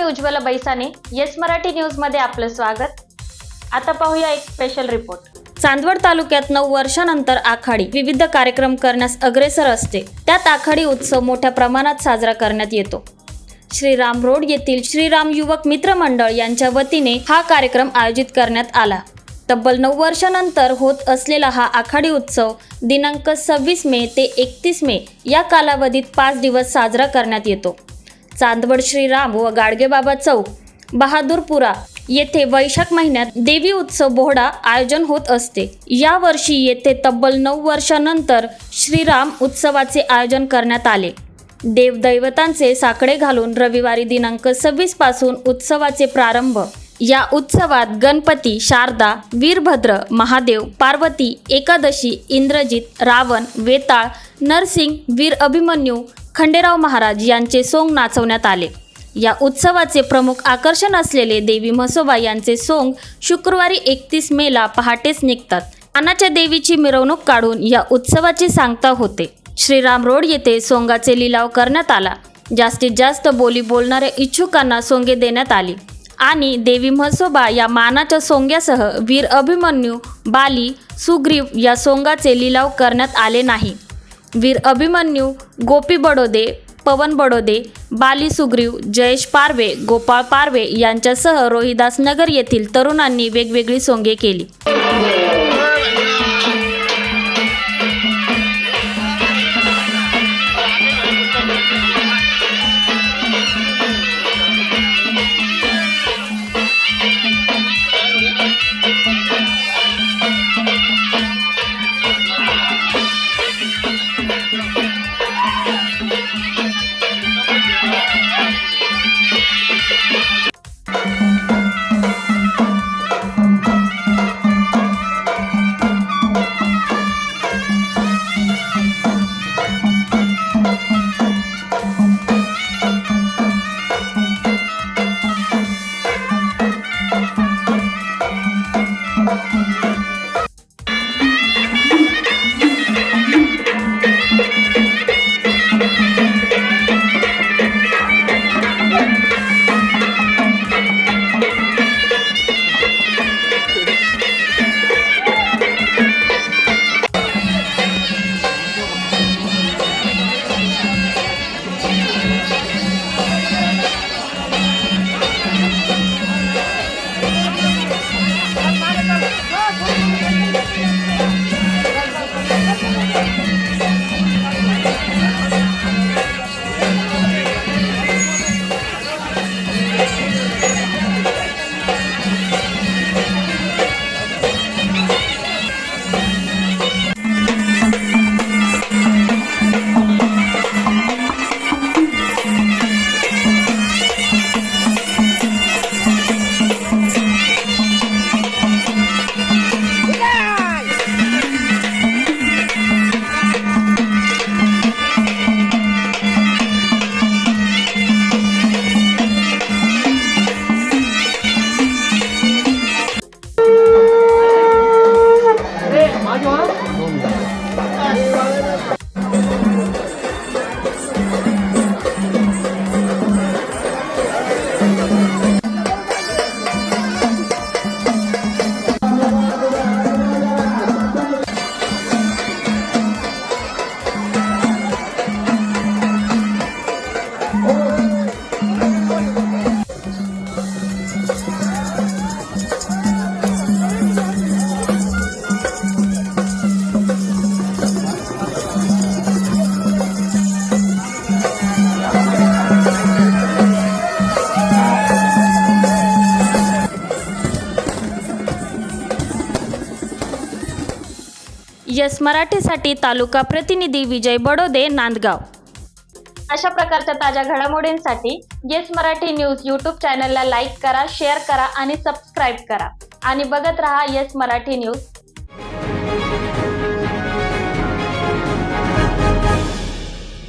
मी Ujjwala बैसाने, yes Marathi news मध्ये आपलं स्वागत। आता पाहूया एक स्पेशल रिपोर्ट। चांदवड तालुक्यात 9 वर्षांनंतर आखाडी विविध कार्यक्रम करण्यास अग्रेसर असते। त्यात आखाडी उत्सव मोठ्या प्रमाणात साजरा करण्यात येतो। श्रीराम रोड येथील श्रीराम युवक मित्र मंडळ यांच्या वतीने हा कार्यक्रम आयोजित करण्यात आला। तब्बल 9 वर्षांनंतर होत असलेला हा आखाडी उत्सव दिनांक 26 मे ते 31 मे या कालावधीत 5 दिवस साजरा करण्यात येतो। चांदवड श्रीराम व गाडगेबाबा चौक बहादूरपुरा येथे वैशाख महिन्यात देवी उत्सव बोहडा आयोजन होत असते। या वर्षी येथे तब्बल 9 वर्षांनंतर श्रीराम उत्सवाचे आयोजन करण्यात आले। देवदैवतांचे साकडे घालून रविवारी दिनांक 26 पासून उत्सवाचे प्रारंभ। या उत्सवात गणपती, शारदा, वीरभद्र, महादेव, पार्वती, एकादशी, इंद्रजित, रावण, वेताळ, नरसिंग, वीर अभिमन्यू, खंडेराव महाराज यांचे सोंग नाचवण्यात आले। या उत्सवाचे प्रमुख आकर्षण असलेले देवी म्हसोबा यांचे सोंग शुक्रवारी 31 मेला पहाटेच निघतात। मानाच्या देवीची मिरवणूक काढून या उत्सवाची सांगता होते। श्रीराम रोड येथे सोंगाचे लिलाव करण्यात आला। जास्तीत जास्त बोली बोलणाऱ्या इच्छुकांना सोंगे देण्यात आली आणि देवी म्हसोबा या मानाच्या सोंग्यासह वीर अभिमन्यू, बाली, सुग्रीव या सोंगाचे लिलाव करण्यात आले नाही। वीर अभिमन्यू, गोपी बडोदे, पवन बडोदे, बाली सुग्रीव, जयेश पारवे, गोपाळ पारवे यांच्यासह रोहिदास नगर येथील तरुणांनी वेगवेगळी सोंगे केली। येस मराठीसाठी तालुका प्रतिनिधी विजय बडोदे, नांदगाव। अशा प्रकारच्या ताज्या घडामोडींसाठी येस मराठी न्यूज यूट्यूब चॅनलला लाईक करा, शेअर करा आणि सबस्क्राईब करा आणि बघत रहा येस मराठी न्यूज।